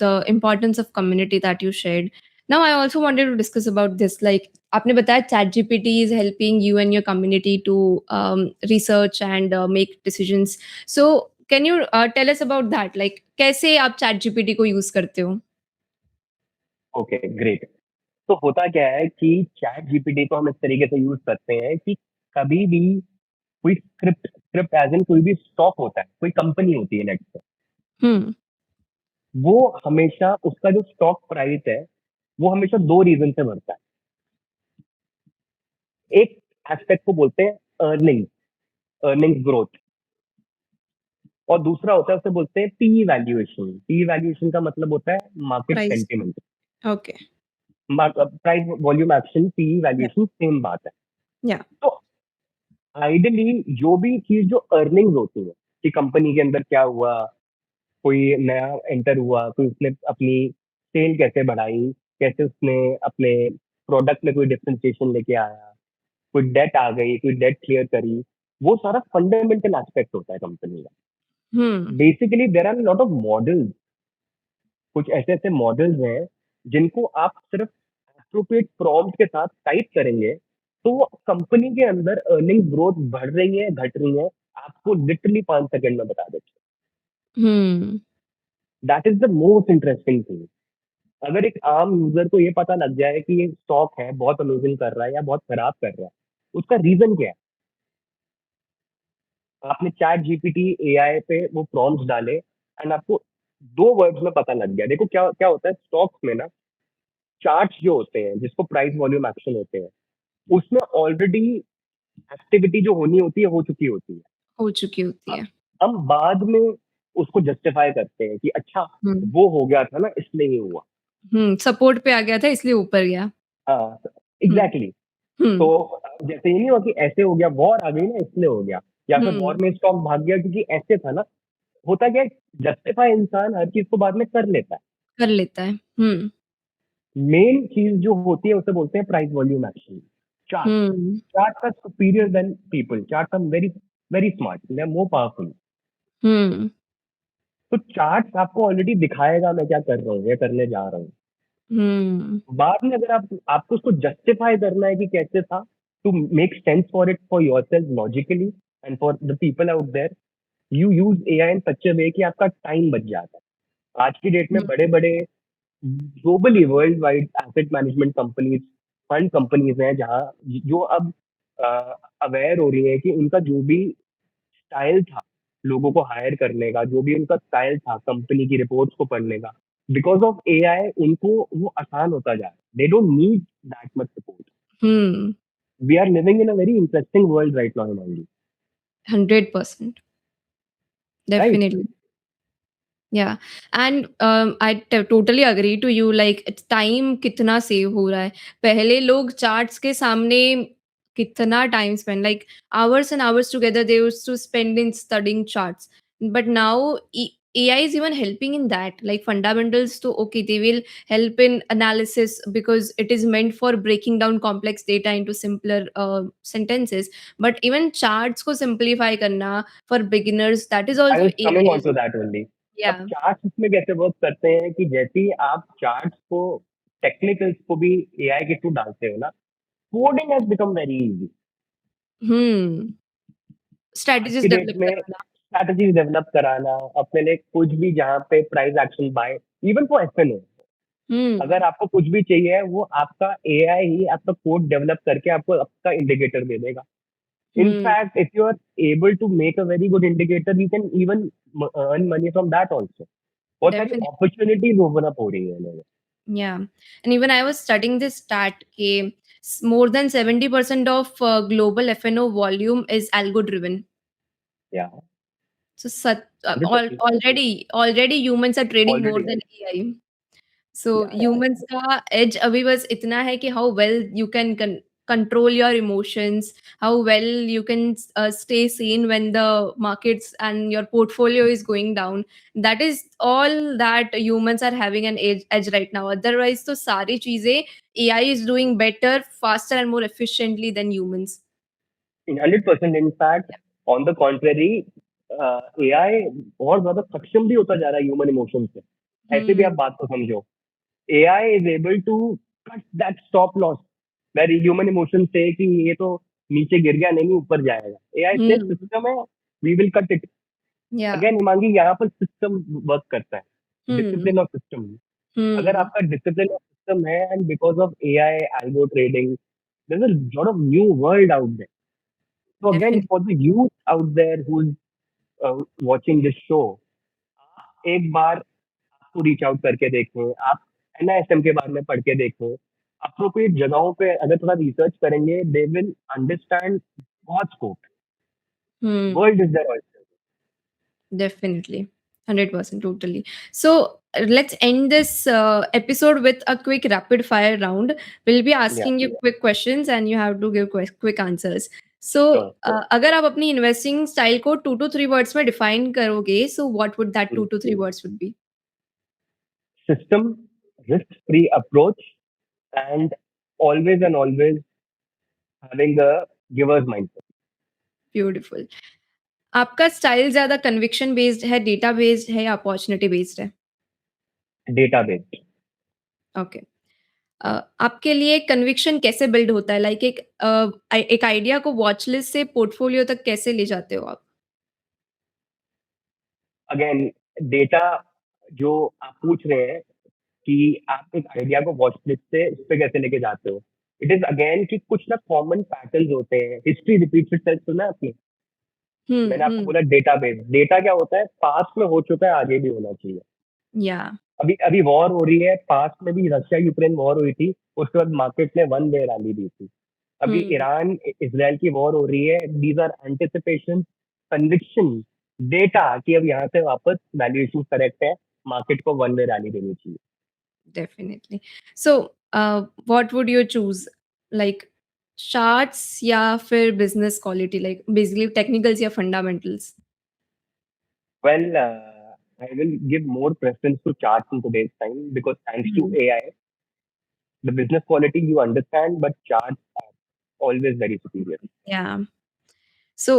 Speaker 1: the importance of community that you shared. Now I also wanted to discuss about this, like आपने बताया ChatGPT is helping you and your community to research and make decisions. So can you tell us about that? Like कैसे आप ChatGPT को use करते हो?
Speaker 2: Okay great. तो होता क्या है कि चैट जीपीटी को हम इस तरीके से यूज करते हैं कि कभी भी कोई स्क्रिप्ट स्क्रिप्ट एज इन कोई भी स्टॉक होता है, कोई कंपनी होती है नेक्स्ट,
Speaker 1: हुँ,
Speaker 2: वो हमेशा उसका जो स्टॉक प्राइस है वो हमेशा दो रीजन से बढ़ता है। एक एस्पेक्ट को बोलते हैं अर्निंग, अर्निंग्स ग्रोथ। और दूसरा होता है उसे बोलते हैं पी वैल्यूएशन। पी वैल्यूएशन का मतलब होता है market
Speaker 1: price.
Speaker 2: Sentiment.
Speaker 1: Okay.
Speaker 2: Price volume action, P
Speaker 1: या।
Speaker 2: वैल्यूएशन सेम बात है।
Speaker 1: या।
Speaker 2: तो आइडियली जो भी चीज जो अर्निंग्स होती है कि कंपनी के अंदर क्या हुआ, कोई नया एंटर हुआ, कोई उसने अपनी सेल कैसे बढ़ाई, कैसे उसने अपने प्रोडक्ट में कोई डिफरेंशिएशन लेके आया, कोई डेट आ गई, कोई डेट क्लियर करी, वो सारा फंडामेंटल एस्पेक्ट होता है कंपनी का।
Speaker 1: Hmm.
Speaker 2: Basically there are lot of models, कुछ ऐसे ऐसे मॉडल्स हैं जिनको आप सिर्फ एप्रोप्रिएट प्रॉम्प्ट के साथ टाइप करेंगे तो वो कंपनी के अंदर अर्निंग ग्रोथ बढ़ रही है घट रही है आपको लिटरली 5 सेकंड में बता देते
Speaker 1: हम्म।
Speaker 2: हैं। That is the most interesting thing. अगर एक आम यूजर को ये पता लग जाए कि ये स्टॉक है बहुत अमेजिंग कर रहा है या बहुत खराब कर रहा है, उसका रीजन क्या है? आपने चैट जीपीटी एआई पे वो प्रॉम्प्ट्स डाले एंड आपको 2 वर्ड्स में पता लग गया। देखो क्या क्या होता है स्टॉक्स में ना, चार्ट्स जो होते हैं जिसको प्राइस वॉल्यूम एक्शन होते हैं, उसमें ऑलरेडी एक्टिविटी जो होनी होती है हो चुकी होती है।
Speaker 1: हो चुकी होती
Speaker 2: अब
Speaker 1: है।
Speaker 2: हम बाद में उसको जस्टिफाई करते हैं कि अच्छा
Speaker 1: हम्म।
Speaker 2: वो हो गया था ना इसलिए ये हुआ।
Speaker 1: सपोर्ट पे आ गया था इसलिए ऊपर गया।
Speaker 2: हाँ,
Speaker 1: हम्म।
Speaker 2: एग्जैक्टली।
Speaker 1: हम्म।
Speaker 2: तो जैसे ये नहीं हुआ कि ऐसे हो गया, वॉर आ गई ना इसलिए हो गया, या फिर वॉर
Speaker 1: हम्म।
Speaker 2: में स्टॉक भाग गया क्योंकि ऐसे था ना। होता क्या है, जस्टिफाई इंसान हर चीज को बाद में कर लेता है।
Speaker 1: कर लेता है। हम्म।
Speaker 2: मेन चीज जो होती है उसे बोलते हैं price volume action. Chart
Speaker 1: hmm.
Speaker 2: Chart are superior than people, chart are very very smart, they are more powerful.
Speaker 1: Hmm.
Speaker 2: तो चार्ट आपको ऑलरेडी दिखाएगा मैं क्या कर रहा हूँ या करने जा रहा हूँ।
Speaker 1: हम्म।
Speaker 2: बाद में अगर आप आपको उसको जस्टिफाई करना है कि कैसे था, to make sense for it for yourself logically and for the people out there, you use AI in such a way कि आपका टाइम बच जाता है। आज की डेट में बड़े बड़े globally world wide asset management companies, fund companies हैं जहाँ जो अब अवेयर हो रही है कि उनका जो भी स्टाइल था लोगों को हायर करने का, जो भी उनका स्टाइल था कंपनी की रिपोर्ट्स को पढ़ने का, बिकॉज ऑफ एआई उनको वो आसान होता जा रहा है। They don't need that much support.
Speaker 1: Hmm.
Speaker 2: We are living in a very interesting world right now Himanshu.
Speaker 1: 100%।
Speaker 2: Right.
Speaker 1: Definitely. Yeah. And I totally agree to you, like time कितना save हो रहा है। पहले लोग चार्ट्स के सामने कितना time spend, like hours and hours together they used to spend in studying charts, but now AI is even helping in that, like fundamentals to okay, they will help in analysis because it is meant for breaking down complex data into simpler sentences, but even charts ko simplify karna for beginners, that is
Speaker 2: I
Speaker 1: also
Speaker 2: was coming
Speaker 1: AI
Speaker 2: on
Speaker 1: is
Speaker 2: to that only. अब
Speaker 1: yeah.
Speaker 2: Charts इसमें कैसे work करते हैं कि जैसे ही आप charts को, technicals को भी एआई के थ्रू डालते हो ना, coding has become very easy.
Speaker 1: Hmm.
Speaker 2: आज की
Speaker 1: Strategies
Speaker 2: डेट
Speaker 1: develop
Speaker 2: में
Speaker 1: करना।
Speaker 2: स्ट्रैटेजीज डेवलप कराना अपने लिए, कुछ भी जहाँ पे price action by, even for FNO,
Speaker 1: hmm.
Speaker 2: अगर आपको कुछ भी चाहिए वो आपका एआई ही आपका कोड डेवलप करके आपको आपका इंडिकेटर दे देगा। In
Speaker 1: hmm.
Speaker 2: fact, if you are able to make a very good indicator, you can even earn money from that also. बहुत सारी
Speaker 1: Definitely.
Speaker 2: अपॉर्चुनिटीज ओपन अप हो रही है लोगों
Speaker 1: Yeah. And even I was studying this stat कि more than 70% of global F&O volume is algo driven.
Speaker 2: या
Speaker 1: So
Speaker 2: 100%
Speaker 1: already humans are trading more
Speaker 2: already है।
Speaker 1: than AI. So
Speaker 2: या
Speaker 1: humans का edge अभी बस इतना है कि how well you can control your emotions, how well you can stay sane when the markets and your portfolio is going down. That is all that humans are having an edge right now. Otherwise, तो सारी चीजें AI is doing better, faster and more efficiently than humans.
Speaker 2: 100% in fact on the contrary, AI और ज्यादा सक्षम भी होता जा रहा है ह्यूमन इमोशन से। ऐसे भी आप
Speaker 1: Hmm.
Speaker 2: बात को समझो, AI is able to cut that stop loss where human emotion से कि ये तो नीचे गिर गया नहीं ऊपर जाएगा, एआई से
Speaker 1: Hmm.
Speaker 2: सिस्टम है, we will cut it.
Speaker 1: Yeah.
Speaker 2: Again Himangi यहाँ पर सिस्टम वर्क करता है,
Speaker 1: Hmm.
Speaker 2: Discipline of system. अगर
Speaker 1: Hmm.
Speaker 2: आपका डिसिप्लिन ऑफ सिस्टम है and because of AI algo trading, there's a lot of new world out there. So again,
Speaker 1: Definitely.
Speaker 2: for the youth out there who's watching this show, एक बार आपको reach out करके देखें, आप NISM के बारे में पढ़ के देखें, अप्रोप्रिएट जगहों पे अगर थोड़ा रिसर्च करेंगे, दे विल अंडरस्टैंड बहुत scope.
Speaker 1: Hmm.
Speaker 2: World is there also.
Speaker 1: Definitely. 100%, totally. So, let's end this episode with a quick rapid fire round. We'll be
Speaker 2: Yeah,
Speaker 1: asking you quick questions and you have to give quick answers. So,
Speaker 2: sure.
Speaker 1: अगर आप अपनी investing style को 2 to 3 words में define करोगे, so what would that 2
Speaker 2: Hmm.
Speaker 1: to 3 words would be?
Speaker 2: System, risk-free approach, and always having a giver's mindset.
Speaker 1: Beautiful. आपका style ज़्यादा conviction based है, data based है या अपॉर्च्युनिटी बेस्ड है?
Speaker 2: Database.
Speaker 1: Okay. आपके लिए कन्विक्शन कैसे बिल्ड होता है? लाइक एक आइडिया को वॉच लिस्ट से पोर्टफोलियो तक कैसे ले जाते हो आप?
Speaker 2: अगेन डेटा जो आप पूछ रहे हैं कि आप एक आइडिया को वॉच लिस्ट से उस पे कैसे लेके जाते हो। इट इज़ अगेन कि कुछ ना कॉमन पैटर्न्स होते हैं। हिस्ट्री रिपीट्स इटसेल्फ सुना है आपने?
Speaker 1: हुँ,
Speaker 2: मैंने आपको
Speaker 1: हुँ.
Speaker 2: बोला डेटाबेस। डेटा क्या होता है? पास्ट में हो चुका है, आगे भी होना चाहिए।
Speaker 1: या.
Speaker 2: अभी अभी वॉर हो रही है, पास्ट में भी रशिया यूक्रेन वॉर हुई थी, उसके बाद मार्केट ने वन वे रैली दी थी। अभी
Speaker 1: हुँ.
Speaker 2: ईरान इज़राइल की वॉर हो रही है, these are anticipation, conviction, data कि अब यहाँ से वापस वैल्यूएशन करेक्ट है, मार्केट को वन वे रैली देनी चाहिए।
Speaker 1: Definitely. So what would you choose? Like charts या फिर business quality, like basically technicals या fundamentals?
Speaker 2: Well, I will give more preference to charts in today's time because thanks to
Speaker 1: hmm.
Speaker 2: AI, the business quality you understand, but charts are always very superior.
Speaker 1: Yeah. So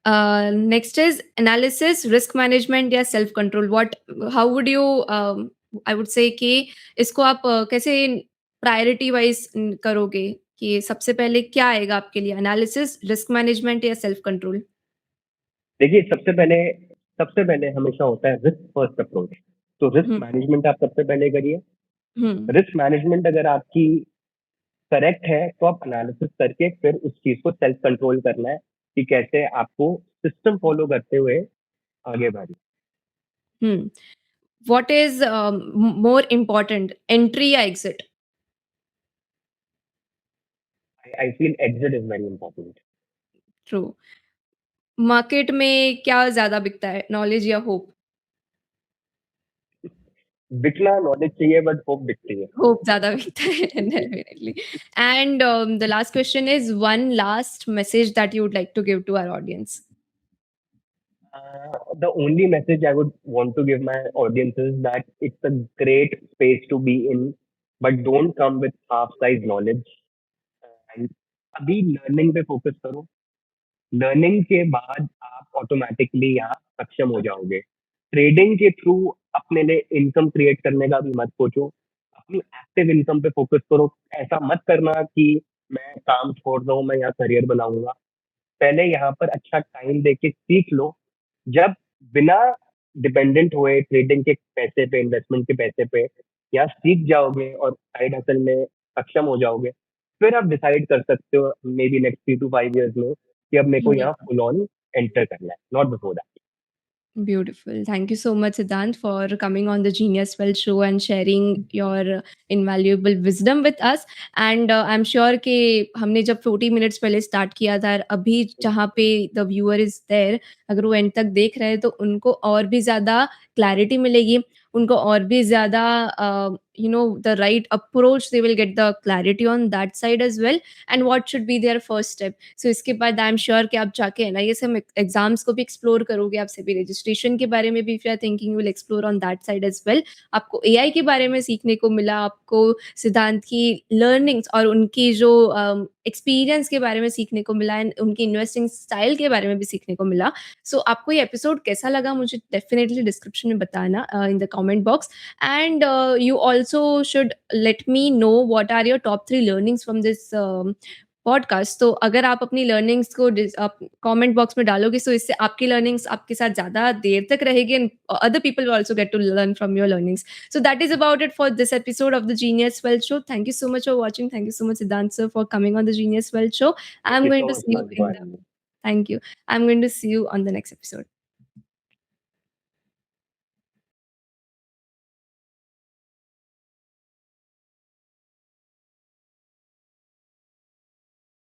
Speaker 1: next is analysis, risk management या self control? What how would you I would say कि इसको आप कैसे priority wise करोगे कि सबसे पहले क्या आएगा आपके लिए, एनालिसिस, रिस्क मैनेजमेंट या सेल्फ कंट्रोल?
Speaker 2: देखिए, सबसे पहले हमेशा होता है रिस्क फर्स्ट अप्रोच। तो रिस्क
Speaker 1: हुँ,
Speaker 2: मैनेजमेंट आप सबसे पहले करिए।
Speaker 1: हुँ.
Speaker 2: रिस्क मैनेजमेंट अगर आपकी करेक्ट है, तो आप एनालिसिस करके फिर उस चीज़ को सेल्फ कंट्रोल करना है कि कैसे आपको सिस्टम फॉलो करते हुए आगे बढ़ना
Speaker 1: hmm. What is more important, entry या एग्जिट?
Speaker 2: है। I feel exit is very important.
Speaker 1: True. Market में क्या ज़्यादा बिकता है, नॉलेज या होप?
Speaker 2: बिकना नॉलेज चाहिए बट होप बिकती है।
Speaker 1: होप ज़्यादा बिकता है definitely. And the last question is one last message that you would like to give to our audience?
Speaker 2: The only message I would want to give my audience is that it's a great space to be in, but don't come with half-size knowledge. And अभी learning पे focus करो। Learning के बाद आप automatically यहाँ सक्षम हो जाओगे। ट्रेडिंग के थ्रू अपने लिए इनकम क्रिएट करने का भी मत सोचो। अपनी एक्टिव इनकम पे फोकस करो। ऐसा मत करना कि मैं काम छोड़ रहा हूँ, मैं यहाँ करियर बनाऊंगा। पहले यहाँ पर अच्छा टाइम देके सीख लो। जब बिना डिपेंडेंट हुए ट्रेडिंग के पैसे पे, इन्वेस्टमेंट के पैसे पे यहाँ सीख जाओगे और साइड हसल में सक्षम हो जाओगे, फिर आप डिसाइड कर सकते हो may be next 3 to 5 years में कि अब मेरे को
Speaker 1: हुँ.
Speaker 2: यहाँ फुल ऑन एंटर करना है, not before that.
Speaker 1: Beautiful. Thank you so much, Siddhant, for coming on the Genius Well show and sharing your invaluable wisdom with us. And I'm sure कि हमने जब 40 मिनट्स पहले स्टार्ट किया था, और अभी जहाँ पे द व्यूअर इज़ देयर, अगर वो एंड तक देख रहे हैं तो उनको और भी ज़्यादा क्लैरिटी मिलेगी, उनको और भी ज़्यादा the right approach, they will get the clarity on that side as well, and what should be there first step. So इसके बाद आई एम श्योर कि आप जाके एनआईएसएम एग्जाम्स को भी एक्सप्लोर करोगे, आप सभी रजिस्ट्रेशन के बारे में भी if you are thinking, you will explore on that side as well. आपको एआई के बारे में सीखने को मिला, आपको सिद्धांत की लर्निंग्स और उनकी जो एक्सपीरियंस के बारे में सीखने को मिला, एंड उनकी इन्वेस्टिंग स्टाइल के बारे में भी सीखने को मिला. सो आपको ये एपिसोड कैसा लगा मुझे डेफिनेटली डिस्क्रिप्शन में बताना in the comment box. And you also should let me know what are your top 3 learnings from this podcast. तो अगर आप अपनी लर्निंग्स को कमेंट बॉक्स में डालोगे, सो इससे आपकी लर्निंग्स आपके साथ ज़्यादा देर तक रहेगी, and other people will also get to learn from your learnings. So that is about it for this episode of the Genius Well Show. Thank you so much for watching. Thank you so much, Siddhant sir, for coming on the Genius Well Show.
Speaker 2: Thank
Speaker 1: I'm
Speaker 2: you
Speaker 1: going
Speaker 2: so
Speaker 1: to
Speaker 2: much
Speaker 1: see you
Speaker 2: for
Speaker 1: in the. Thank you. I'm going to see you on the next episode.